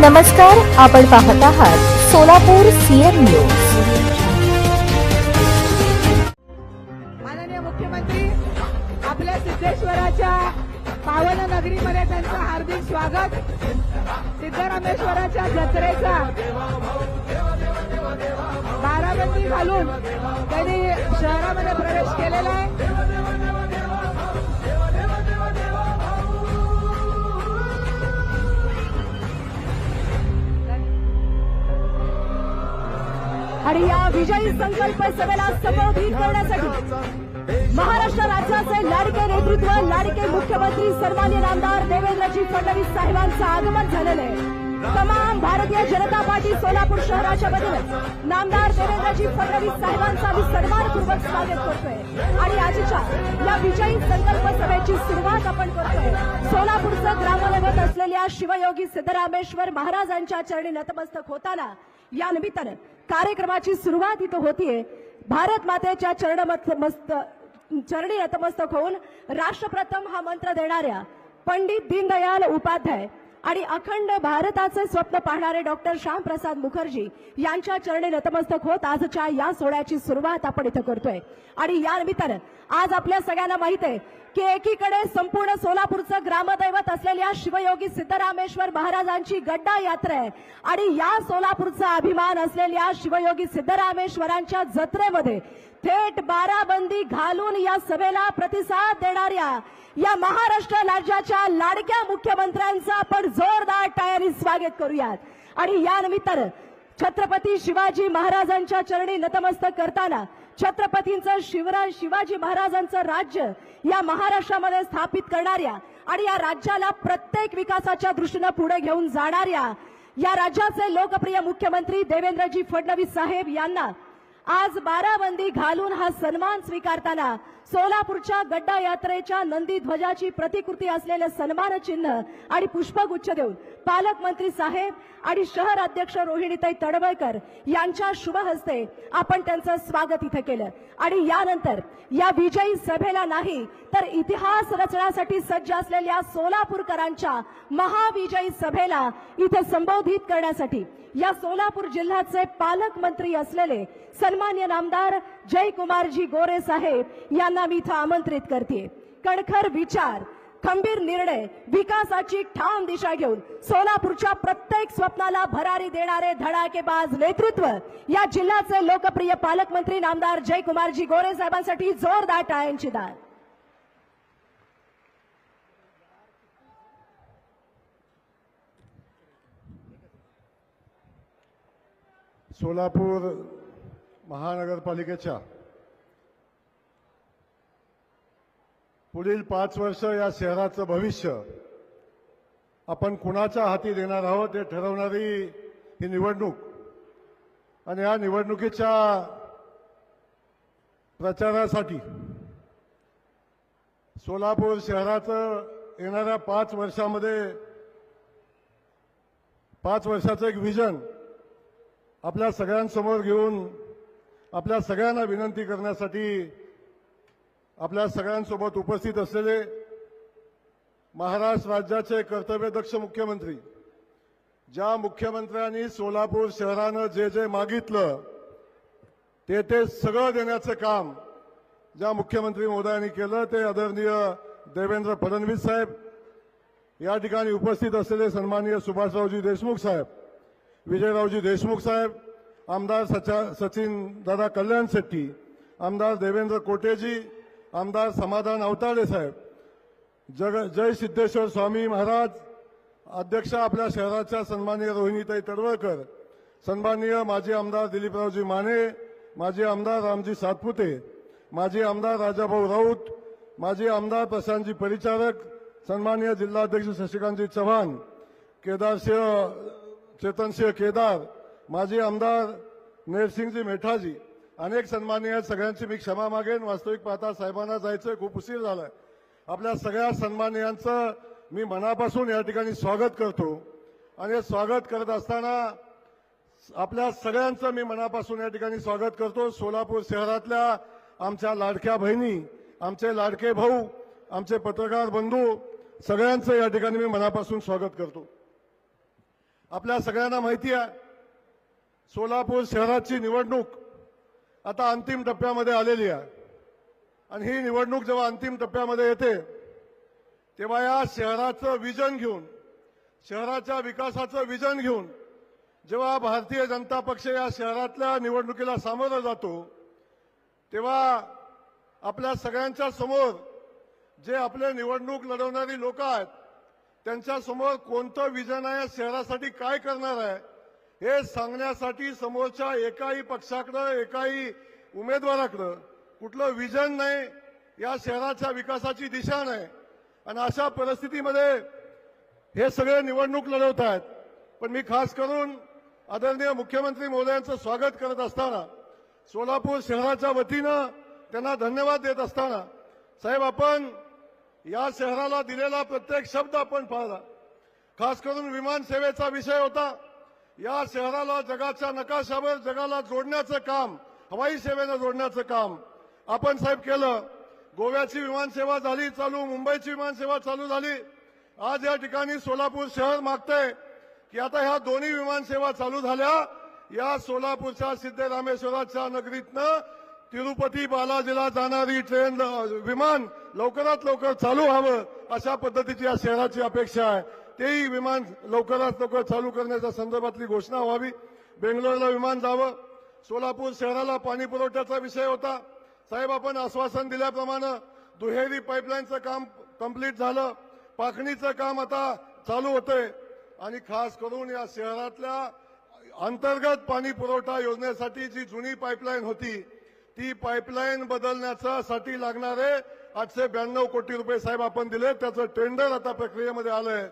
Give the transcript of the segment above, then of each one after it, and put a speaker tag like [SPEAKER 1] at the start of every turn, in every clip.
[SPEAKER 1] नमस्कार, आपण पाहत आहात सोलापूर सीएम न्यूज।
[SPEAKER 2] माननीय मुख्यमंत्री आपल्या सिद्धेश्वराच्या पावन नगरीमध्ये त्यांचं हार्दिक स्वागत। सिद्धरामेश्वराच्या जत्रेचा बाराबंदी घालून त्यांनी शहरामध्ये प्रवेश केलेला आहे।
[SPEAKER 3] आणि या विजयी संकल्प सभेला संबोधित करण्यासाठी महाराष्ट्र राज्याचे लाडके नेतृत्व, लाडके मुख्यमंत्री सन्माननीय नामदार देवेंद्रजी फडणवीस साहेबांचं आगमन झालेलं आहे। तमाम भारतीय जनता पार्टी सोलापूर शहराच्या वतीने नामदार देवेंद्रजी फडणवीस साहेबांचा आम्ही सन्मानपूर्वक स्वागत करतोय आणि आजच्या या विजयी संकल्प सभेची सुरुवात आपण करतोय। सोलापूरचं ग्रामदैवत असलेल्या शिवयोगी सिद्धरामेश्वर महाराजांच्या चरणी नतमस्तक होताना या निमित्तानं कार्यक्रमाची सुरुवात इथं होतीये। भारत मातेच्या चरणी नतमस्तक होऊन राष्ट्रप्रथम हा मंत्र देणाऱ्या पंडित दीनदयाल उपाध्याय आणि अखंड भारताचे स्वप्न पाहणारे डॉक्टर श्यामप्रसाद मुखर्जी यांच्या चरणी नतमस्तक होत आजच्या या सोहळ्याची सुरुवात आपण इथं करतोय। आणि या निमित्तानं आज आपल्या सगळ्यांना माहित आहे की एकीकडे संपूर्ण सोलापूरचं ग्रामदैवत असलेल्या शिवयोगी सिद्धरामेश्वर महाराजांची गड्डा यात्रा आहे आणि या सोलापूरचा अभिमान असलेल्या शिवयोगी सिद्धरामेश्वरांच्या जत्रेमध्ये थेट बाराबंदी घालून या सभेला प्रतिसाद देणाऱ्या या महाराष्ट्र राज्याच्या लाडक्या मुख्यमंत्र्यांचं आपण जोरदार टाळ्यांनी स्वागत करूयात। आणि या निमित्तानं छत्रपती शिवाजी महाराजांच्या चरणी नतमस्तक करताना छत्रपतींचं शिवाजी महाराजांचं राज्य या महाराष्ट्रामध्ये स्थापित करणाऱ्या आणि या राज्याला प्रत्येक विकासाच्या दृष्टीने पुढे घेऊन जाणाऱ्या या राज्याचे लोकप्रिय मुख्यमंत्री देवेंद्रजी फडणवीस साहेब यांना आज बाराबंदी घालून हा सन्मान स्वीकारताना सोलापूरच्या गड्डा यात्रेच्या नंदी ध्वजाची प्रतिकृती असलेले सन्मान चिन्ह आणि पुष्पगुच्छ देऊन पालकमंत्री साहेब आणि शहर अध्यक्ष रोहिणीताई तडवळकर यांच्या शुभ हस्ते आपण त्यांचं स्वागत इथे केलं। आणि यानंतर या विजयी सभेला नाही तर इतिहास रचण्यासाठी सज्ज असलेल्या सोलापूरकरांच्या महाविजयी सभेला इथे संबोधित करण्यासाठी या सोलापूर जिल्ह्याचे पालकमंत्री असलेले सन्माननीय नामदार जयकुमारजी गोरे साहेब यांना मी इथं आमंत्रित करते। कणखर विचार, खंबीर निर्णय, विकासाची ठाम दिशा घेऊन सोलापूरच्या प्रत्येक स्वप्नाला भरारी देणारे धडाकेबाज नेतृत्व या जिल्ह्याचे लोकप्रिय पालकमंत्री नामदार जयकुमारजी गोरे साहेबांसाठी जोरदार टाळ्यांची दाद।
[SPEAKER 4] सोलापूर महानगरपालिकेच्या पुढील 5 वर्ष या शहराचं भविष्य आपण कुणाच्या हाती देणार आहोत हे ठरवणारी ही निवडणूक। आणि या निवडणुकीच्या प्रचारासाठी सोलापूर शहराचं येणाऱ्या 5 वर्षाचं एक विजन आपल्या सगळ्यांसमोर घेऊन आपल्या सगळ्यांना विनंती करण्यासाठी आपल्या सगळ्यांसोबत उपस्थित असलेले महाराष्ट्र राज्याचे कर्तव्यदक्ष मुख्यमंत्री, ज्या मुख्यमंत्र्यांनी सोलापूर शहरानं जे जे मागितलं ते सगळं देण्याचं काम ज्या मुख्यमंत्री महोदयांनी केलं ते आदरणीय देवेंद्र फडणवीस साहेब, या ठिकाणी उपस्थित असलेले सन्माननीय सुभाषरावजी देशमुख साहेब, विजयरावजी देशमुख साहेब, आमदार सचिन दादा कल्याण शेट्टी, आमदार देवेंद्र कोटेजी, आमदार समाधान अवताडे साहेब, जय सिद्धेश्वर स्वामी महाराज, अध्यक्ष आपल्या शहराच्या सन्माननीय रोहिणीताई तडवळकर, सन्माननीय माजी आमदार दिलीपरावजी माने, माजी आमदार रामजी सातपुते, माजी आमदार राजाभाऊ राऊत, माजी आमदार प्रशांतजी परिचारक, सन्माननीय जिल्हाध्यक्ष शशिकांतजी चव्हाण, चेतनसिंह केदार, माजी आमदार नेरसिंगजी मेठाजी, अनेक सन्माननीय सगळ्यांची मी क्षमा मागेन। वास्तविक पाहता साहेबांना जायचं खूप उशीर झालाय। आपल्या सगळ्या सन्माननीयांचं मी मनापासून या ठिकाणी स्वागत करतो आणि स्वागत करत असताना आपल्या सगळ्यांचं मी मनापासून या ठिकाणी स्वागत करतो। सोलापूर शहरातल्या आमच्या लाडक्या बहिणी, आमचे लाडके भाऊ, आमचे पत्रकार बंधू सगळ्यांचं या ठिकाणी मी मनापासून स्वागत करतो। आपल्या सगळ्यांना माहिती आहे, सोलापूर शहराची निवडणूक आता अंतिम टप्प्यामध्ये आलेली आहे आणि ही निवडणूक जेव्हा अंतिम टप्प्यामध्ये येते तेव्हा या शहराचं विजन घेऊन, शहराच्या विकासाचं विजन घेऊन जेव्हा भारतीय जनता पक्ष या शहरातल्या निवडणुकीला सामोरं जातो तेव्हा आपल्या सगळ्यांच्या समोर जे आपले निवडणूक लढवणारी लोक आहेत त्यांच्या समोर कोणतं विजन आहे, शहरासाठी काय करणार आहे हे सांगण्यासाठी समोरच्या एकाही पक्षाकडं, एकाही उमेदवाराकडं कुठलं विजन नाही, या शहराच्या विकासाची दिशा नाही. आणि अशा परिस्थितीमध्ये हे सगळे निवडणूक लढवत आहेत. पण मी खास करून आदरणीय मुख्यमंत्री महोदयांचं स्वागत करत असताना, सोलापूर शहराच्या वतीनं त्यांना धन्यवाद देत असताना, साहेब आपण या शहराला दिलेला प्रत्येक शब्द आपण पाळला. खास करून विमान सेवेचा विषय होता. या शहराला जगाच्या नकाशावर जगाला जोडण्याचं काम, हवाई सेवेनं जोडण्याचं काम आपण साहेब केलं. गोव्याची विमानसेवा झाली चालू, मुंबईची विमानसेवा चालू झाली. आज या ठिकाणी सोलापूर शहर मागतंय की आता ह्या दोन्ही विमानसेवा चालू झाल्या, या सोलापूरच्या सिद्धरामेश्वराच्या नगरीतनं तिरुपती बालाजीला जाणारी ट्रेन, विमान लवकरात लवकर चालू व्हावं अशा पद्धतीची या शहराची अपेक्षा आहे. तेही विमान लवकरात लवकर चालू करण्याच्या संदर्भातली घोषणा व्हावी. बेंगलोरला विमान जावं. सोलापूर शहराला पाणी पुरवठ्याचा विषय होता. साहेब आपण आश्वासन दिल्याप्रमाणे दुहेरी पाईपलाईनचं काम कंप्लीट झालं, पाखणीचं काम आता चालू होतंय आणि खास करून या शहरातल्या अंतर्गत पाणी पुरवठा योजनेसाठी जी जुनी पाईपलाईन होती ती पाईपलाईन बदलण्यासाठी लागणारे 892 कोटी रुपये साहेब आपण दिले. त्याचं टेंडर आता प्रक्रियेमध्ये आलंय.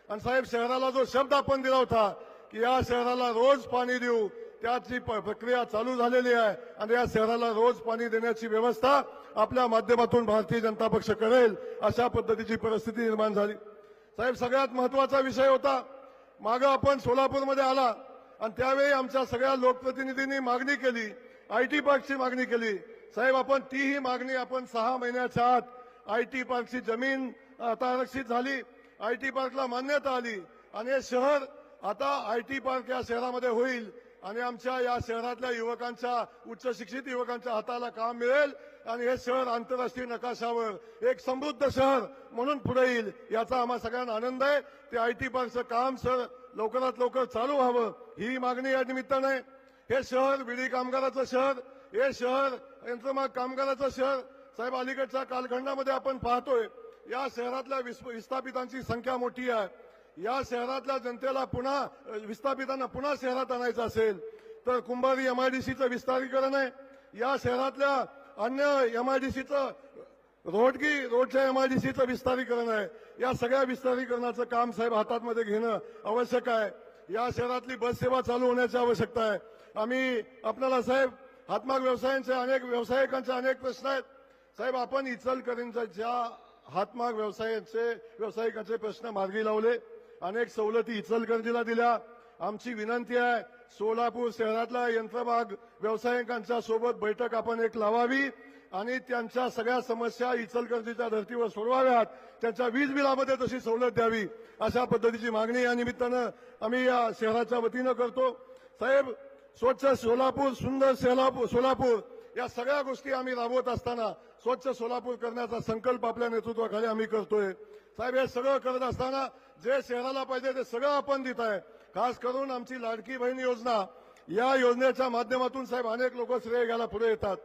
[SPEAKER 4] आणि साहेब शहराला जो शब्द आपण दिला होता की या शहराला रोज पाणी देऊ, त्याची प्रक्रिया चालू झालेली आहे आणि या शहराला रोज पाणी देण्याची व्यवस्था आपल्या माध्यमातून भारतीय जनता पक्ष करेल अशा पद्धतीची परिस्थिती निर्माण झाली. साहेब सगळ्यात महत्वाचा विषय होता, मागं आपण सोलापूरमध्ये आला आणि त्यावेळी आमच्या सगळ्या लोकप्रतिनिधींनी मागणी केली, आयटी पार्कची मागणी केली. साहेब आपण तीही मागणी आपण 6 महिन्याच्या आत आयटी पार्कची जमीन आता आरक्षित झाली, आयटी पार्कला मान्यता आली आणि हे शहर आता आयटी पार्क या शहरामध्ये होईल आणि आमच्या या शहरातल्या युवकांच्या, उच्च शिक्षित युवकांच्या हाताला काम मिळेल आणि हे शहर आंतरराष्ट्रीय नकाशावर एक समृद्ध शहर म्हणून पुढे येईल याचा आम्हा सगळ्यांना आनंद आहे. ते आयटी पार्कचं काम सर लवकरात लवकर चालू व्हावं ही मागणी या निमित्ताने. हे शहर विडी कामगाराचं शहर, हे शहर यंत्रमाग कामगाराचं शहर. साहेब अलीकडच्या कालखंडामध्ये आपण पाहतोय या शहरातल्या विस्थापितांची संख्या मोठी आहे. या शहरातल्या जनतेला पुन्हा, विस्थापितांना पुन्हा शहरात आणायचं असेल तर कुंभारी एमआयडीसीचं विस्तारीकरण आहे. या शहरातल्या अन्य एमआयडीसीचं, रोडच्या एमआयडीसीचं विस्तारीकरण आहे. या सगळ्या विस्तारीकरणाचं काम साहेब हातामध्ये घेणं आवश्यक आहे. या शहरातली बस सेवा चालू होण्याची आवश्यकता आहे. आम्ही आपल्याला साहेब हातमाग व्यावसायिकांचे अनेक प्रश्न आहेत. साहेब आपण इचलकरंजीच्या हातमाग व्यावसायिकांचे प्रश्न मार्गी लावले, अनेक सवलती इचलकरंजीला दिल्या. आमची विनंती आहे सोलापूर शहरातल्या यंत्रमाग व्यावसायिकांच्या सोबत बैठक आपण एक लावावी आणि त्यांच्या सगळ्या समस्या इचलकरंजीच्या धर्तीवर सोडवाव्यात. त्यांच्या वीज बिलामध्ये तशी सवलत द्यावी अशा पद्धतीची मागणी या निमित्तानं आम्ही या शहराच्या वतीनं करतो. साहेब स्वच्छ सोलापूर, सुंदर सोलापूर या सगळ्या गोष्टी आम्ही राबवत असताना स्वच्छ सोलापूर करण्याचा संकल्प आपल्या नेतृत्वाखाली आम्ही करतोय. साहेब हे सगळं करत असताना जे शहराला पाहिजे ते सगळं आपण देत आहे. खास करून आमची लाडकी बहीण योजना, या योजनेच्या माध्यमातून साहेब अनेक लोक श्रेय घ्यायला पुढे येतात.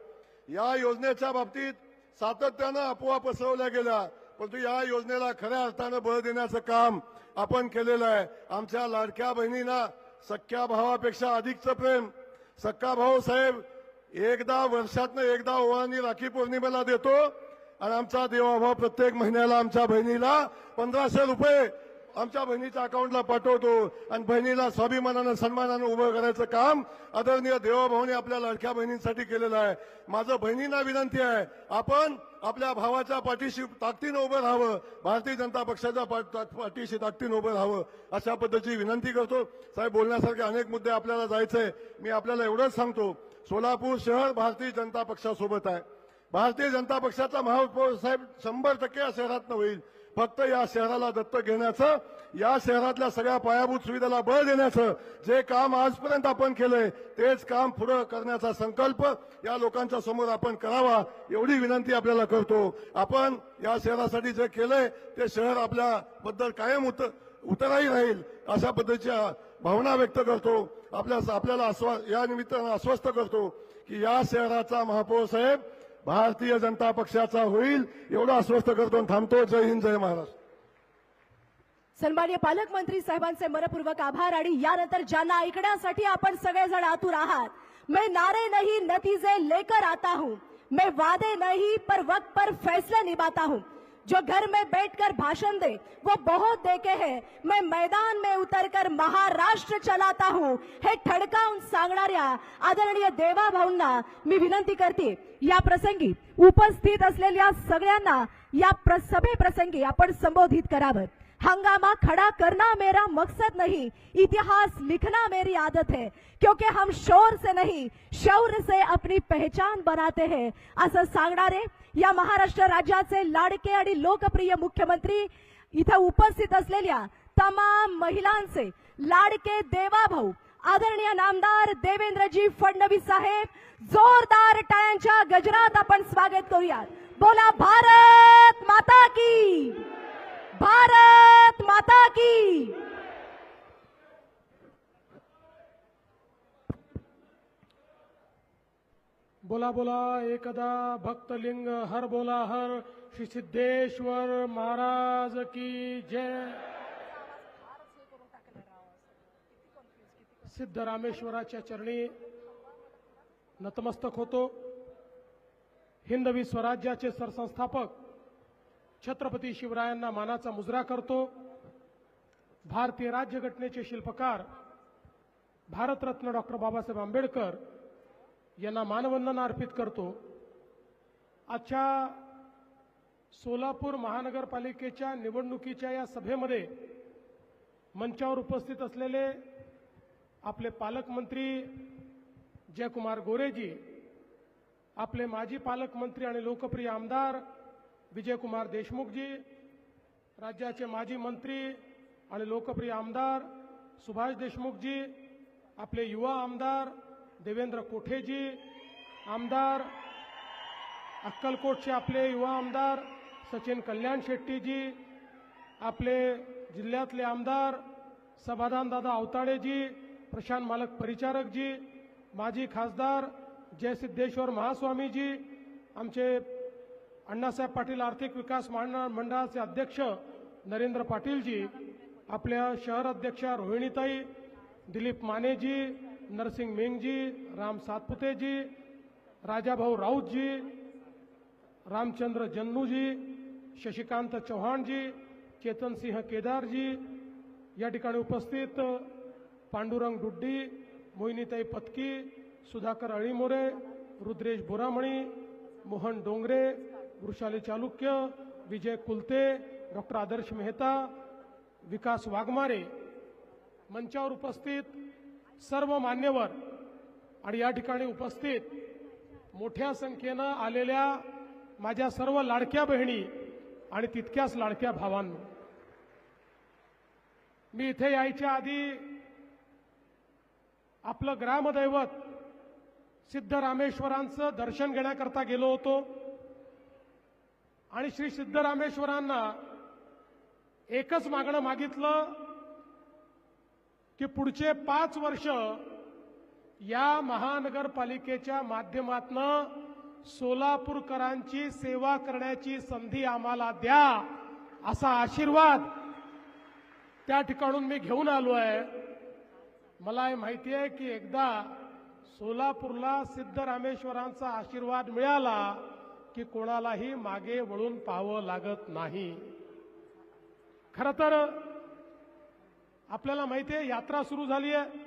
[SPEAKER 4] या योजनेच्या बाबतीत सातत्यानं अफवा पसरवल्या गेल्या, परंतु या योजनेला खऱ्या अर्थानं बळ देण्याचं काम आपण केलेलं आहे. आमच्या लाडक्या बहिणींना सख्या भावापेक्षा अधिकचं प्रेम सक्का भाऊ साहेब एकदा वर्षातनं एकदा ओवाळणी राखी पौर्णिमेला देतो आणि आमचा देवाभाव प्रत्येक महिन्याला आमच्या बहिणीला 1500 रुपये आमच्या बहिणीच्या अकाउंटला पाठवतो आणि बहिणीला स्वाभिमानानं सन्मानानं उभं करायचं काम आदरणीय देवाभाऊने आपल्या लाडक्या बहिणींसाठी केलेलं आहे. माझं बहिणींना विनंती आहे, आपण आपल्या भावाच्या पाठीशी ताकदीनं उभं राहावं, भारतीय जनता पक्षाच्या पाठीशी ताकदीनं उभं राहावं अशा पद्धतीची विनंती करतो. साहेब बोलण्यासारखे अनेक मुद्दे आपल्याला जायचंय. मी आपल्याला एवढंच सांगतो, सोलापूर शहर भारतीय जनता पक्षासोबत आहे. भारतीय जनता पक्षाचा महापौर साहेब 100% या शहरातनं होईल. फक्त या शहराला दत्तक घेण्याचं या शहरातल्या सगळ्या पायाभूत सुविधाला बळ देण्याचं जे काम आजपर्यंत आपण केलंय तेच काम पुढे करण्याचा संकल्प या लोकांच्या समोर आपण करावा एवढी विनंती आपल्याला करतो. आपण या शहरासाठी जे केलंय ते शहर आपल्याबद्दल कायम उतराही राहील अशा पद्धतीच्या भावना व्यक्त करतो. आपल्याला या निमित्तानं आश्वस्त करतो की या शहराचा महापौर साहेब भारतीय जनता पक्षाचा होईल एवढं आश्वस्त करतो. थांबतो. जय हिंद, जय महाराष्ट्र.
[SPEAKER 3] सन्माननीय पालकमंत्री साहेबांचे मनपूर्वक आभार. आणि यानंतर ज्यांना ऐकण्यासाठी आपण सगळेजण आतुर आहात, मैं नारे नहीं नतीजे लेकर आता हूं, मैं वादे नहीं पर वक्त पर फैसले निभाता हूं, जो घर में बैठकर भाषण दे वो बहुत देखे हैं, मैं मैदान में उतरकर महाराष्ट्र चलाता हूं, हे ठणकावून सांगणाऱ्या आदरणीय देवाभाऊंना मी विनंती करते या प्रसंगी उपस्थित असलेल्या सगळ्यांना या सभेप्रसंगी आपण संबोधित करावं. हंगामा खड़ा करना मेरा मकसद नहीं, इतिहास लिखना मेरी आदत है, क्योंकि हम शोर से नहीं शौर्य से अपनी पहचान बनाते हैं असं सांगणारे या महाराष्ट्र राज्याचे लाडके आणि लोकप्रिय मुख्यमंत्री इथं उपस्थित असलेल्या तमाम महिलांचे लाडके देवाभाऊ आदरणीय नामदार देवेंद्रजी फडणवीस साहेब, जोरदार टाळ्यांच्या गजरात आपण स्वागत करूयात. बोला भारत माता की, भारत माता की.
[SPEAKER 5] बोला बोला एकदा भक्तलिंग हर बोला हर. श्री सिद्धेश्वर महाराज की जय. सिद्धरामेश्वराच्या चरणी नतमस्तक होतो. हिंदवी स्वराज्याचे सरसंस्थापक छत्रपती शिवरायांना मानाचा मुजरा करतो. भारतीय राज्यघटनेचे शिल्पकार भारतरत्न डॉक्टर बाबासाहेब आंबेडकर यांना मानवंदना अर्पित करतो. आजच्या सोलापूर महानगरपालिकेच्या निवडणुकीच्या या सभेमध्ये मंचावर उपस्थित असलेले आपले पालकमंत्री जयकुमार गोरेजी, आपले माजी पालकमंत्री आणि लोकप्रिय आमदार विजयकुमार देशमुखजी, राज्याचे माजी मंत्री आणि लोकप्रिय आमदार सुभाष देशमुखजी, आपले युवा आमदार देवेंद्र कोठेजी, आमदार अक्कलकोटचे आपले युवा आमदार सचिन कल्याण शेट्टीजी, आपले जिल्ह्यातले आमदार समाधान दादा अवताडेजी, प्रशांत मालक परिचारकजी, माजी खासदार जयसिद्धेश्वर महास्वामीजी, आमचे अण्णासाहेब पाटील आर्थिक विकास मंडळाचे अध्यक्ष नरेंद्र पाटीलजी, आपल्या शहर अध्यक्षा रोहिणीताई, दिलीप मानेजी, नरसिंग मेंगजी, राम सातपुतेजी, राजाभाऊ राऊतजी, रामचंद्र जन्नूजी, शशिकांत चव्हाणजी, चेतनसिंह केदारजी, या ठिकाणी उपस्थित पांडुरंग डुड्डी, मोहिनीताई पत्की, सुधाकर अळीमोरे, रुद्रेश बोरामणी, मोहन डोंगरे, वृषाली चालुक्य, विजय कुलते, डॉक्टर आदर्श मेहता, विकास वाघमारे, मंचावर उपस्थित सर्व मान्यवर आणि या ठिकाणी उपस्थित मोठ्या संख्येनं आलेल्या माझ्या सर्व लाडक्या बहिणी आणि तितक्याच लाडक्या भावांनो, मी इथे यायच्या आधी आपलं ग्रामदैवत सिद्धरामेश्वरांचं दर्शन घेण्याकरता गेलो होतो आणि श्री सिद्धरामेश्वरांना एकच मागणं मागितलं की पुढचे 5 वर्ष या महानगरपालिकेच्या माध्यमातून सोलापूरकरांची सेवा करण्याची संधी आम्हाला द्या, असा आशीर्वाद त्या ठिकाणून मी घेऊन आलो आहे. मला हे माहिती आहे की एकदा सोलापूरला सिद्धरामेश्वरांचा आशीर्वाद मिळाला की कोणालाही मागे वळून पाहावं लागत नाही. खरं तर आपल्याला माहिती आहे यात्रा सुरू झाली आहे.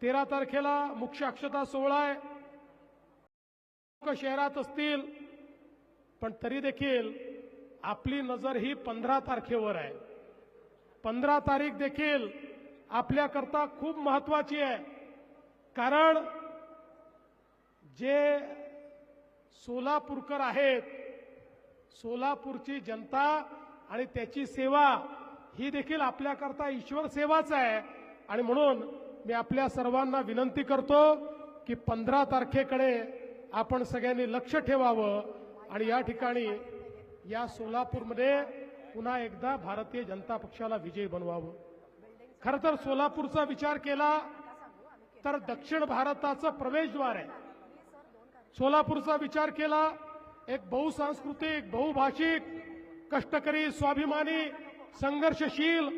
[SPEAKER 5] 13 तारखेला मुख्य अक्षता सोहळा आहे. शहरात असतील पण तरी देखील आपली नजर ही 15 तारखेवर आहे. 15 तारीख देखील आपल्याकरता खूप महत्वाची आहे, कारण जे सोलापूरकर आहेत, सोलापूरची जनता आणि त्याची सेवा ही देखील आपल्याकरता ईश्वर सेवाच आहे. आणि म्हणून मी आपल्या सर्वांना विनंती करतो की 15 तारखेकडे आपण सगळ्यांनी लक्ष ठेवावं आणि या ठिकाणी या सोलापूरमध्ये पुन्हा एकदा भारतीय जनता पक्षाला विजयी बनवावं. खरं तर सोलापूरचा विचार केला तर दक्षिण भारताचं प्रवेशद्वार आहे. सोलापूरचा विचार केला एक बहुसांस्कृतिक, बहुभाषिक, कष्टकरी, स्वाभिमानी, संघर्षशील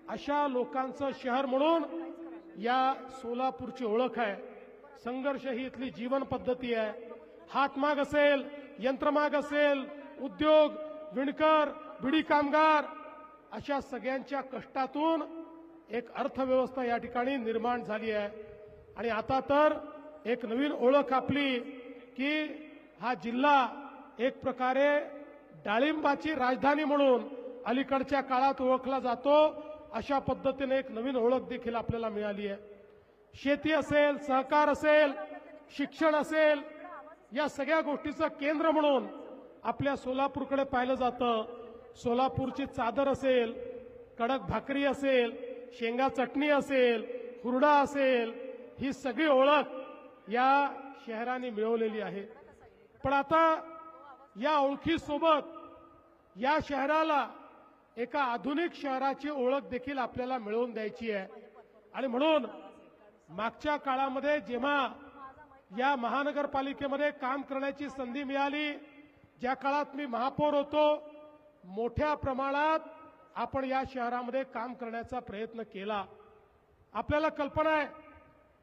[SPEAKER 5] अशा लोकांचं शहर म्हणून या सोलापूरची ओळख आहे. संघर्ष ही इथली जीवन पद्धती आहे. हातमाग असेल, यंत्रमाग असेल, उद्योग, विणकर, बिडी कामगार अशा सगळ्यांच्या कष्टातून एक अर्थव्यवस्था या ठिकाणी निर्माण झाली आहे. आणि आता तर एक नवीन ओळख आपली की हा जिल्हा एक प्रकारे डाळिंबाची राजधानी म्हणून अलीकडच्या काळात ओळखला जातो. अशा पद्धतीने एक नवीन ओळख देखील आपल्याला मिळाली आहे. शेती असेल, सहकार असेल, शिक्षण असेल, या सगळ्या गोष्टीचं केंद्र म्हणून आपल्या सोलापूरकडे पाहिलं जातं. सोलापूरची चादर असेल, कडक भाकरी असेल, शेंगा चटणी असेल, हुरडा असेल, ही सगळी ओळख या शहराने मिळवलेली आहे. पण आता या ओळखीसोबत या शहराला एका आधुनिक शहराची ओळख देखील आपल्याला मिळवून द्यायची आहे. आणि म्हणून मागच्या काळामध्ये जेव्हा या महानगरपालिकेमध्ये काम करण्याची संधी मिळाली, ज्या काळात मी महापौर होतो, मोठ्या प्रमाणात आपण या शहरामध्ये काम करण्याचा प्रयत्न केला. आपल्याला कल्पना आहे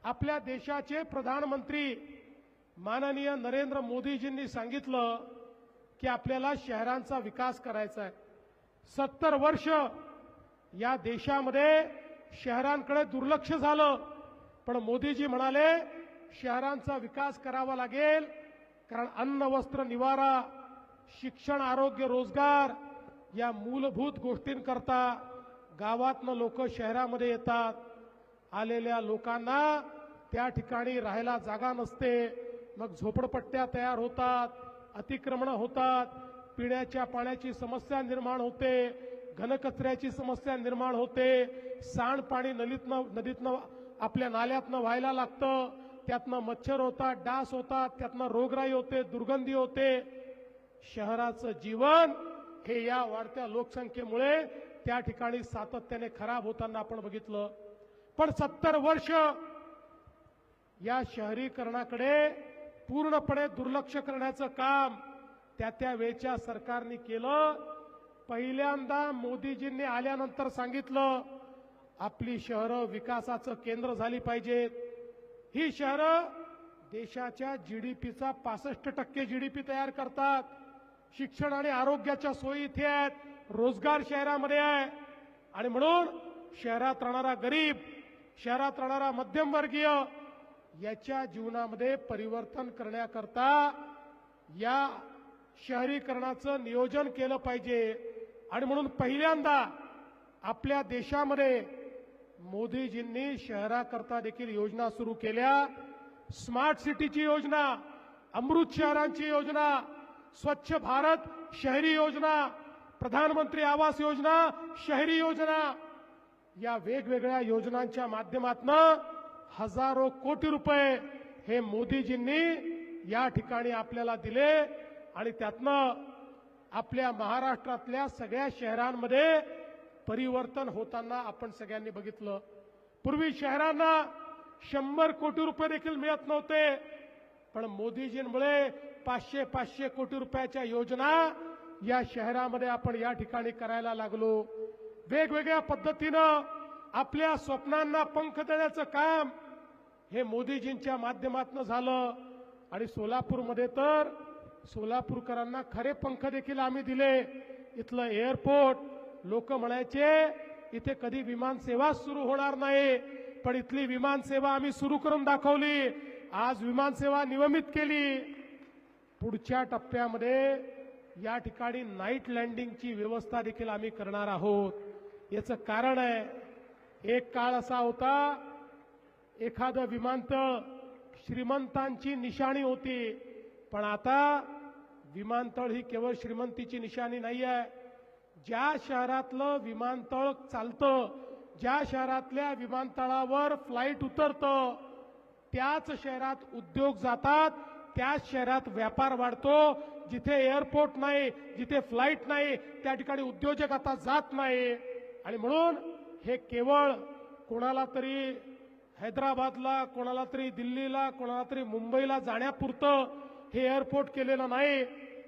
[SPEAKER 5] आपल्या देशाचे प्रधानमंत्री माननीय नरेंद्र मोदीजींनी सांगितलं की आपल्याला शहरांचा विकास करायचा आहे. 70 वर्ष या देशामध्ये शहरांकडे दुर्लक्ष झालं, पण मोदीजी म्हणाले शहरांचा विकास करावा लागेल, कारण अन्न, वस्त्र, निवारा, शिक्षण, आरोग्य, रोजगार या मूलभूत गोष्टींकरता गावातनं लोक शहरामध्ये येतात. आलेल्या लोकांना त्या ठिकाणी राहायला जागा नसते, मग झोपडपट्ट्या तयार होतात, अतिक्रमण होतात, पिण्याच्या पाण्याची समस्या निर्माण होते, घनकचऱ्याची समस्या निर्माण होते, सांडपाणी नदीतनं आपल्या नाल्यातनं व्हायला लागतं, त्यातनं मच्छर होतात, डास होतात, त्यातनं रोगराई होते, दुर्गंधी होते. शहराचं जीवन हे या वाढत्या लोकसंख्येमुळे त्या ठिकाणी सातत्याने खराब होताना आपण बघितलं. पण 70 वर्ष या शहरीकरणाकडे पूर्णपणे दुर्लक्ष करण्याचं काम त्या वेळच्या सरकारने केलं. पहिल्यांदा मोदीजींनी आल्यानंतर सांगितलं आपली शहरं विकासाचं केंद्र झाली पाहिजेत. ही शहरं देशाच्या जीडीपीचा 65% जीडीपी तयार करतात. शिक्षण आणि आरोग्याच्या सोयी इथे आहेत, रोजगार शहरामध्ये आहे. आणि म्हणून शहरात राहणारा गरीब, शहरात राहणारा मध्यमवर्गीय याच्या जीवनामध्ये परिवर्तन करण्याकरता या शहरीकरणाचं नियोजन केलं पाहिजे. आणि म्हणून पहिल्यांदा आपल्या देशामध्ये मोदीजींनी शहराकरता देखील योजना सुरू केल्या. स्मार्ट सिटीची योजना, अमृत शहरांची योजना, स्वच्छ भारत शहरी योजना, प्रधानमंत्री आवास योजना शहरी योजना, या वेगवेगळ्या योजनांच्या माध्यमातून हजारो कोटी रुपये हे मोदीजींनी या ठिकाणी आपल्याला दिले. आणि त्यातनं आपल्या महाराष्ट्रातल्या सगळ्या शहरांमध्ये परिवर्तन होताना आपण सगळ्यांनी बघितलं. पूर्वी शहरांना 100 कोटी रुपये देखील मिळत नव्हते, पण मोदीजींमुळे 500 कोटी रुपयाच्या योजना या शहरामध्ये आपण या ठिकाणी करायला लागलो. वेगवेगळ्या पद्धतीनं आपल्या स्वप्नांना पंख देण्याचं काम हे मोदीजींच्या माध्यमातून झालं. आणि सोलापूरमध्ये तर सोलापूरकरांना खरे पंख देखील आम्ही दिले. इथलं एअरपोर्ट, लोक म्हणायचे इथे कधी विमानसेवा सुरू होणार नाही, पण इथली विमानसेवा आम्ही सुरू करून दाखवली. आज विमानसेवा नियमित केली. पुढच्या टप्प्यामध्ये या ठिकाणी नाईट लँडिंगची व्यवस्था देखील आम्ही करणार आहोत. याचं कारण आहे, एक काळ असा होता एखादं विमानतळ श्रीमंतांची निशाणी होती, पण आता विमानतळ ही केवळ श्रीमंतीची निशाणी नाही आहे. ज्या शहरातलं विमानतळ चालतं, ज्या शहरातल्या विमानतळावर फ्लाईट उतरतं, त्याच शहरात उद्योग जातात, त्याच शहरात व्यापार वाढतो. जिथे एअरपोर्ट नाही, जिथे फ्लाईट नाही, त्या ठिकाणी उद्योजक आता जात नाही. आणि म्हणून हे केवळ कोणाला तरी हैदराबादला, कोणाला तरी दिल्लीला, कोणाला तरी मुंबईला जाण्यापुरतं हे एअरपोर्ट केलेलं नाही,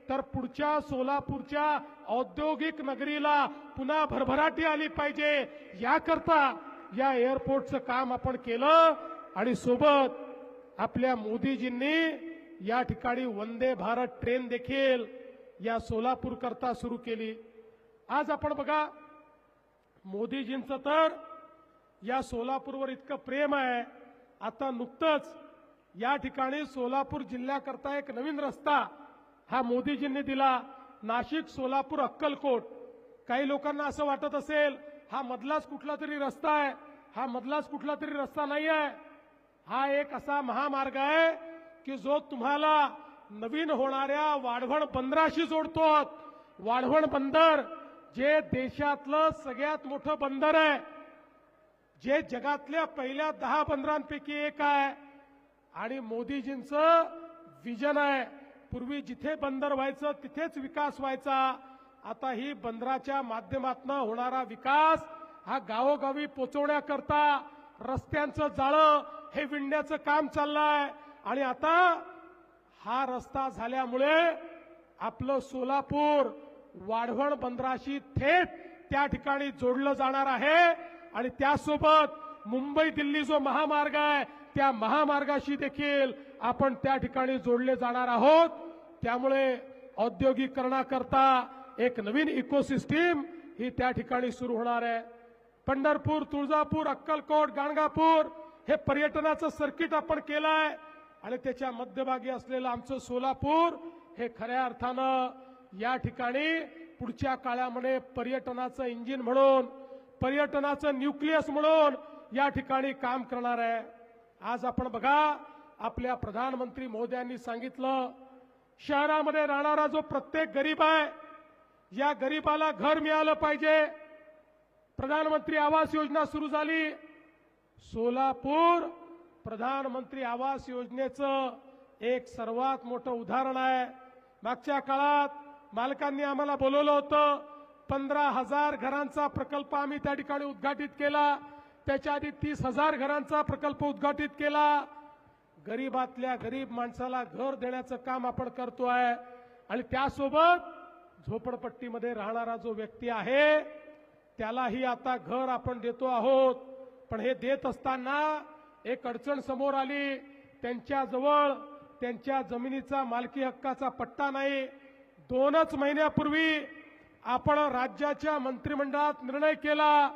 [SPEAKER 5] तर पुढच्या सोलापूरच्या औद्योगिक नगरीला पुन्हा भरभराटी आली पाहिजे, याकरता या एअरपोर्टचं काम आपण केलं. आणि सोबत आपल्या मोदीजींनी या ठिकाणी वंदे भारत ट्रेन देखील या सोलापूर करता सुरू केली. आज आपण बघा, मोदीजींचं तर या सोलापूरवर इतकं प्रेम आहे. आता नुकतंच या ठिकाणी सोलापूर जिल्ह्याकरता एक नवीन रस्ता हा मोदीजींनी दिला, नाशिक सोलापूर अक्कलकोट. काही लोकांना असं वाटत असेल हा मधलाच कुठला तरी रस्ता आहे, हा मधलाच कुठला तरी रस्ता नाही आहे. हा एक असा महामार्ग आहे की जो तुम्हाला नवीन होणाऱ्या वाढवण बंदराशी जोडतो. वाढवण बंदर जे देशातलं सगळ्यात मोठं बंदर आहे, जे जगातल्या पहिल्या 10 बंदरांपैकी एक आहे. आणि मोदीजींचं विजन आहे, पूर्वी जिथे बंदर व्हायचं तिथेच विकास व्हायचा. आता ही बंदराच्या माध्यमातून होणारा विकास हा गावोगावी पोचवण्याकरता रस्त्यांचं जाळं हे विणण्याचं काम चाललंय. आणि आता हा रस्ता झाल्यामुळे आपलं सोलापूर वाढवण बंदराशी थेट त्या ठिकाणी जोडलं जाणार आहे. आणि त्यासोबत मुंबई दिल्ली जो महामार्ग आहे त्या महामार्गाशी देखील आपण त्या ठिकाणी जोडले जाणार आहोत. त्यामुळे औद्योगिकरणाकरता एक नवीन इकोसिस्टीम ही त्या ठिकाणी सुरू होणार आहे. पंढरपूर, तुळजापूर, अक्कलकोट, गाणगापूर हे पर्यटनाचं सर्किट आपण केलंय. आणि त्याच्या मध्यभागी असलेलं आमचं सोलापूर हे खऱ्या अर्थानं या ठिकाणी पुढच्या काळामध्ये पर्यटनाचं इंजिन म्हणून, पर्यटनाचं न्यूक्लियस म्हणून या ठिकाणी काम करणार आहे. आज आपण बघा, आपल्या प्रधानमंत्री महोदयांनी सांगितलं, शहरामध्ये राहणारा जो प्रत्येक गरीब आहे, या गरीबाला घर मिळालं पाहिजे. प्रधानमंत्री आवास योजना सुरू झाली. सोलापूर प्रधानमंत्री आवास योजनेचं एक सर्वात मोठं उदाहरण आहे. मागच्या काळात मालकांनी आम्हाला बोलवलं होतं, 15,000 घरांचा प्रकल्प आम्ही त्या ठिकाणी उद्घाटित केला. त्याच्या आधी 30,000 घरांचा प्रकल्प उद्घाटित केला. गरीबातल्या गरीब माणसाला घर देण्याचं काम आपण करतोय. आणि त्यासोबत झोपडपट्टीमध्ये राहणारा जो व्यक्ती आहे त्यालाही आता घर आपण देतो आहोत. पण हे देत असताना एक अडचण समोर आली. त्यांच्याजवळ त्यांच्या जमिनीचा मालकी हक्काचा पट्टा नाही. 2च महिन्यापूर्वी आपण राज्याच्या मंत्रिमंडळात निर्णय केला,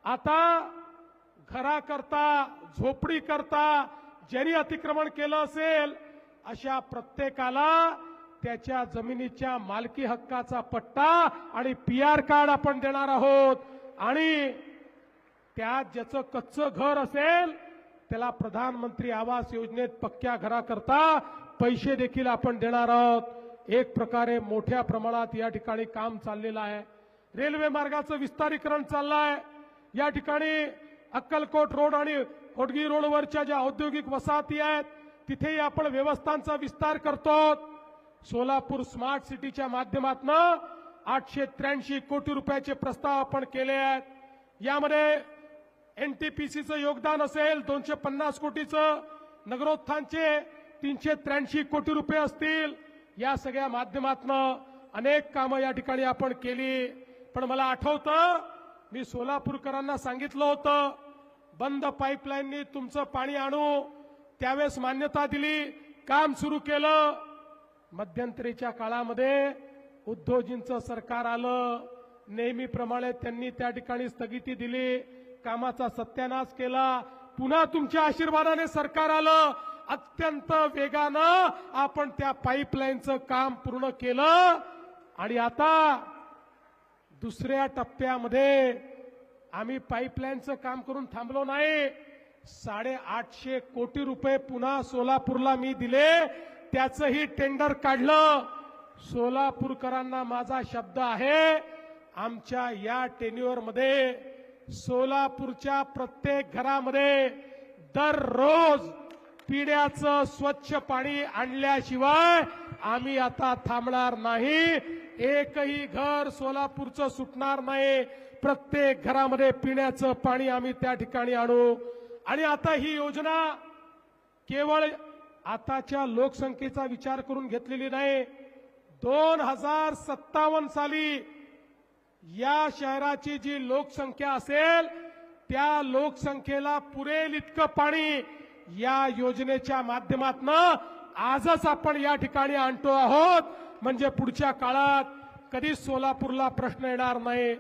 [SPEAKER 5] आता घराकरता, झोपडीकरता ज्यांनी अतिक्रमण केलं असेल अशा प्रत्येकाला त्याच्या जमिनीच्या मालकी हक्काचा पट्टा आणि PR कार्ड आपण देणार आहोत. आणि त्यात ज्याचं कच्चं घर असेल त्याला प्रधानमंत्री आवास योजनेत पक्क्या घराकरता पैसे देखील आपण देणार आहोत. एक प्रकारे मोठ्या प्रमाणात या ठिकाणी काम चाललेलं आहे. रेल्वे मार्गाचं विस्तारीकरण चाललंय. या ठिकाणी अक्कलकोट रोड आणि होडगी रोडवरच्या ज्या औद्योगिक वसाहती आहेत तिथेही आपण व्यवस्थांचा विस्तार करतो. सोलापूर स्मार्ट सिटीच्या माध्यमातून 883 कोटी रुपयाचे प्रस्ताव आपण केले आहेत. यामध्ये NTPCचं योगदान असेल 250 कोटीचं, नगरोत्थानचे 383 कोटी रुपये असतील. या सगळ्या माध्यमातून अनेक कामं या ठिकाणी आपण केली. पण मला आठवतं, मी सोलापूरकरांना सांगितलं होतं, बंद पाईपलाईननी तुमचं पाणी आणू. त्यावेळेस मान्यता दिली, काम सुरू केलं. मध्यंतरीच्या काळामध्ये उद्धवजींचं सरकार आलं. नेहमीप्रमाणे त्यांनी त्या ठिकाणी स्थगिती दिली, कामाचा सत्यानाश केला. पुन्हा तुमच्या आशीर्वादाने सरकार आलं. अत्यंत वेगानं आपण त्या पाईपलाईनचं काम पूर्ण केलं. आणि आता दुसऱ्या टप्प्यामध्ये आम्ही पाईपलाईनचं काम करून थांबलो नाही. 850 कोटी रुपये पुन्हा सोलापूरला मी दिले, त्याचंही टेंडर काढलं. सोलापूरकरांना माझा शब्द आहे, आमच्या या टेन्युअरमध्ये सोलापूरच्या प्रत्येक घरामध्ये दररोज पिण्याचं स्वच्छ पाणी आणल्याशिवाय आम्ही आता थांबणार नाही. एकही घर सोलापूरचं सुटणार नाही. प्रत्येक घरामध्ये पिण्याचं पाणी आम्ही त्या ठिकाणी आणू. आणि आता ही योजना केवळ आताच्या लोकसंख्येचा विचार करून घेतलेली नाही. 2057 साली या शहराची जी लोकसंख्या असेल त्या लोकसंख्येला पुरेल इतकं पाणी या योजनेच्या माध्यमातून आजच आपण या ठिकाणी आणतो आहोत. म्हणजे पुढच्या काळात कधीच सोलापूरला प्रश्न येणार नाही.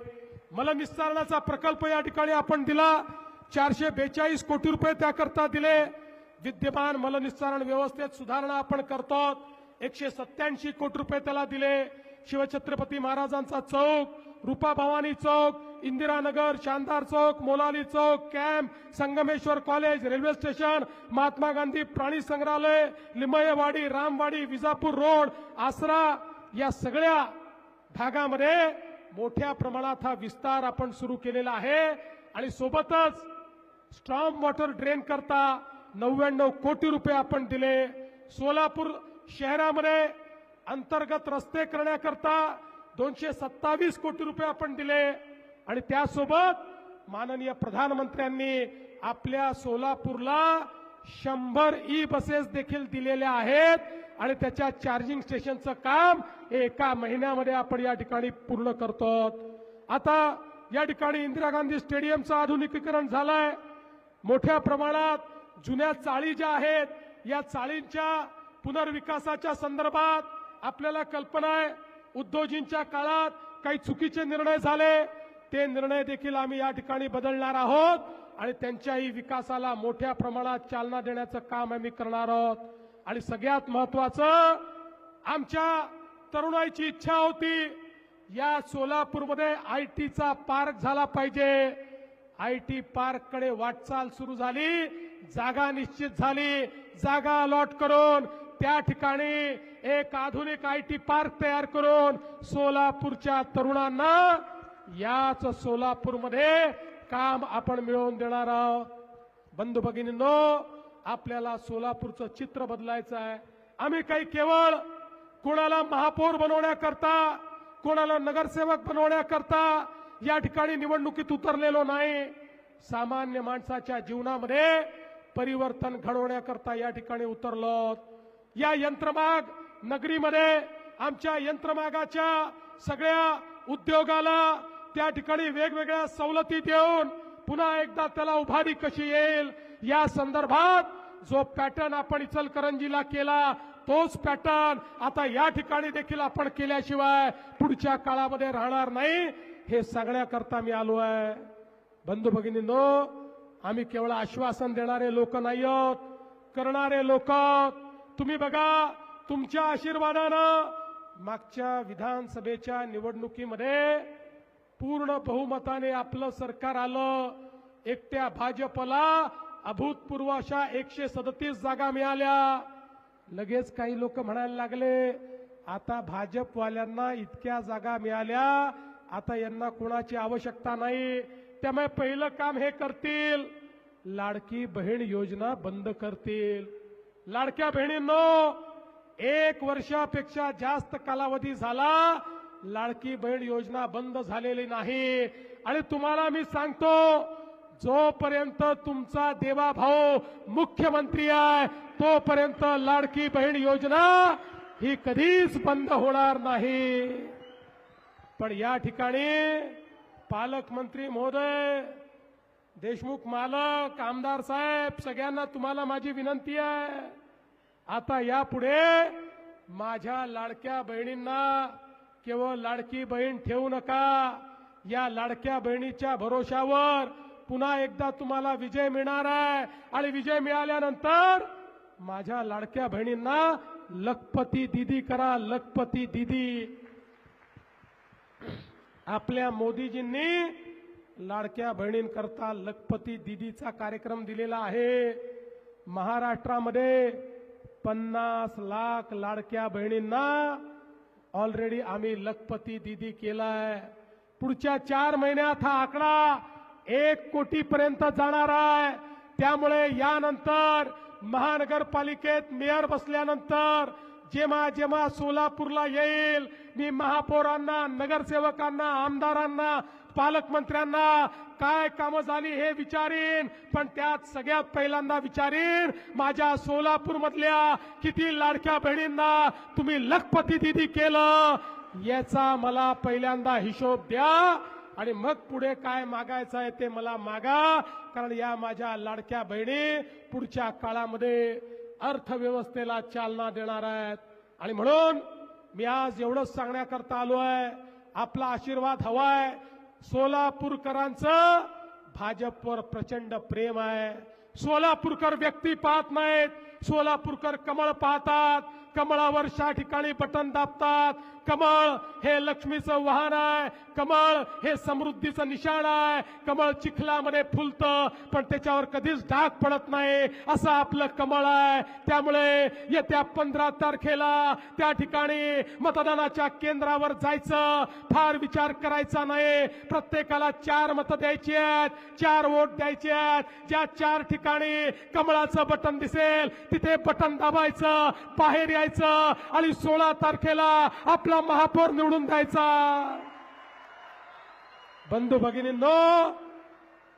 [SPEAKER 5] मलनिस्सारणाचा प्रकल्प या ठिकाणी आपण दिला. 442 कोटी रुपये त्याकरता दिले. विद्यमान मलनिस्सारण व्यवस्थेत सुधारणा आपण करतो. 187 कोटी रुपये त्याला दिले. शिवछत्रपती महाराजांचा चौक, Rupa Bhavani Chowk, Indiranagar, Shandar Chowk, Molali Chowk, camp, Sangameshwar college, railway station, Mahatma Gandhi प्राणी संग्रहालय, लिंबयवाडी, रामवाडी, विजापूर रोड, आसरा या सगळ्या भागामध्ये मोठ्या प्रमाणात हा विस्तार आपण सुरू केलेला आहे. आणि सोबतच स्ट्रॉम वॉटर ड्रेन करता 99 कोटी रुपये आपण दिले. सोलापूर शहरामध्ये अंतर्गत रस्ते करण्याकरता 227 कोटी रुपये आपण दिले. आणि त्यासोबत माननीय प्रधानमंत्र्यांनी आपल्या सोलापूरला 100 ई बसेस देखील दिलेल्या आहेत. आणि त्याच्या चार्जिंग स्टेशनचं काम एका महिन्यामध्ये आपण या ठिकाणी पूर्ण करतो. आता या ठिकाणी इंदिरा गांधी स्टेडियमचं आधुनिकीकरण झालंय. मोठ्या प्रमाणात जुन्या चाळी ज्या आहेत या चाळींच्या पुनर्विकासाच्या संदर्भात आपल्याला कल्पना आहे. उद्योजींच्या काळात काही चुकीचे निर्णय झाले. ते निर्णय देखील आम्ही या ठिकाणी बदलणार आहोत आणि त्यांच्याही विकासाला मोठ्या प्रमाणात चालना देण्याचं काम आम्ही करणार आहोत. आणि सगळ्यात महत्वाचं आमच्या तरुणाईची इच्छा होती या सोलापूरमध्ये आयटीचा पार्क झाला पाहिजे. आयटी पार्ककडे वाटचाल सुरू झाली. जागा निश्चित झाली. जागा अलॉट करून त्या ठिकाणी एक आधुनिक आयटी पार्क तयार करून सोलापूरच्या तरुणांना याच सोलापूरमध्ये काम आपण मिळवून देणार आहोत. बंधू भगिनींनो, आपल्याला सोलापूरचं चित्र बदलायचं आहे. आम्ही काही केवळ कोणाला महापौर बनवण्याकरता, कोणाला नगरसेवक बनवण्याकरता या ठिकाणी निवडणुकीत उतरलेलो नाही. सामान्य माणसाच्या जीवनामध्ये परिवर्तन घडवण्याकरता या ठिकाणी उतरलो. या यंत्रमाग नगरीमध्ये आमच्या यंत्रमागाच्या सगळ्या उद्योगाला त्या ठिकाणी वेगवेगळ्या सवलती देऊन पुन्हा एकदा त्याला उभारी कशी येईल या संदर्भात जो पॅटर्न आपण इचलकरंजीला केला तोच पॅटर्न आता या ठिकाणी देखील आपण केल्याशिवाय पुढच्या काळामध्ये राहणार नाही. हे सांगण्याकरता मी आलो आहे. बंधू भगिनींनो, आम्ही केवळ आश्वासन देणारे लोक नाही आहोत, करणारे लोक. तुम्ही बघा, तुमच्या आशीर्वादानं मागच्या विधानसभेच्या निवडणुकीमध्ये पूर्ण बहुमताने आपलं सरकार आलं. एकट्या भाजपला अभूतपूर्व अशा 137 जागा मिळाल्या. लगेच काही लोक म्हणायला लागले, आता भाजपवाल्यांना इतक्या जागा मिळाल्या, आता यांना कोणाची आवश्यकता नाही, त्यामुळे पहिलं काम हे करतील, लाडकी बहीण योजना बंद करतील. लाडक्या बहिणींनो, 1 वर्षापेक्षा जास्त कालावधी झाला, लाडकी बहीण योजना बंद झालेली नाही. आणि तुम्हाला मी सांगतो, जोपर्यंत तुमचा देवाभाऊ मुख्यमंत्री आहे तोपर्यंत लाडकी बहीण योजना ही कधीच बंद होणार नाही. पण या ठिकाणी पालकमंत्री महोदय, देशमुख मालक, आमदार साहेब, सगळ्यांना तुम्हाला माझी विनंती आहे, आता यापुढे माझ्या लाडक्या बहिणींना केवळ लाडकी बहीण ठेवू नका. या लाडक्या बहिणीच्या भरोशावर पुन्हा एकदा तुम्हाला विजय मिळणार आहे. आणि विजय मिळाल्यानंतर माझ्या लाडक्या बहिणींना लखपती दीदी करा, लखपती दीदी. आपल्या मोदीजींनी लाडक्या बहिणींकरता लखपती दीदीचा कार्यक्रम दिलेला आहे. महाराष्ट्रामध्ये 50 लाख लाडक्या बहिणींना ऑलरेडी आम्ही लखपती दीदी केलाय. पुढच्या 4 महिन्यात हा आकडा 1 कोटीपर्यंत जाणार आहे. त्यामुळे यानंतर महानगरपालिकेत मेयर बसल्यानंतर जेव्हा जेव्हा सोलापूरला येईल, मी महापौरांना, नगरसेवकांना, आमदारांना, पालकमंत्र्यांना काय कामं झाली हे विचारीन, पण त्यात सगळ्यात पहिल्यांदा विचारीन माझ्या सोलापूरमधल्या किती लाडक्या बहिणींना तुम्ही लखपती दिदी केलं, याचा मला पहिल्यांदा हिशोब द्या आणि मग पुढे काय मागायचं आहे ते मला मागा. कारण या माझ्या लाडक्या बहिणी पुढच्या काळामध्ये अर्थव्यवस्थेला चालना देणार आहेत. आणि म्हणून मी आज एवढंच सांगण्याकरता आलो आहे, आपला आशीर्वाद हवाय. सोलापूरकरांचं भाजपवर प्रचंड प्रेम आहे. सोलापूरकर व्यक्ती पाहत नाहीत, सोलापूरकर कमळ पाहतात. कमळावर 6 ठिकाणी बटन दाबतात. कमळ हे लक्ष्मीचं वाहन आहे, कमळ हे समृद्धीचं निशाण आहे. कमळ चिखलामध्ये फुलतं पण त्याच्यावर कधीच डाग पडत नाही, असं आपलं कमळ आहे. त्यामुळे येत्या 15 तारखेला त्या ठिकाणी मतदानाच्या केंद्रावर जायचं, फार विचार करायचा नाही. प्रत्येकाला 4 मतं द्यायची आहेत, 4 वोट द्यायचे आहेत. ज्या 4 ठिकाणी कमळाचं बटन दिसेल तिथे बटन दाबायचं, बाहेर यायचं आणि 16 तारखेला आपला महापौर निवडून द्यायचा. बंधू भगिनींनो,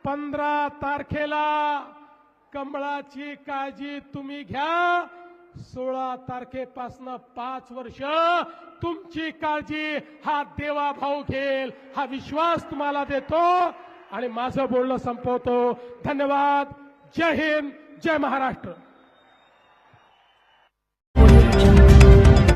[SPEAKER 5] 15 तारखेला कमळाची काळजी तुम्ही घ्या. 16 तारखेपासून 5 वर्ष तुमची काळजी हा देवाभाऊ घेईल, हा विश्वास तुम्हाला देतो आणि माझं बोलणं संपवतो. धन्यवाद. जय हिंद, जय महाराष्ट्र.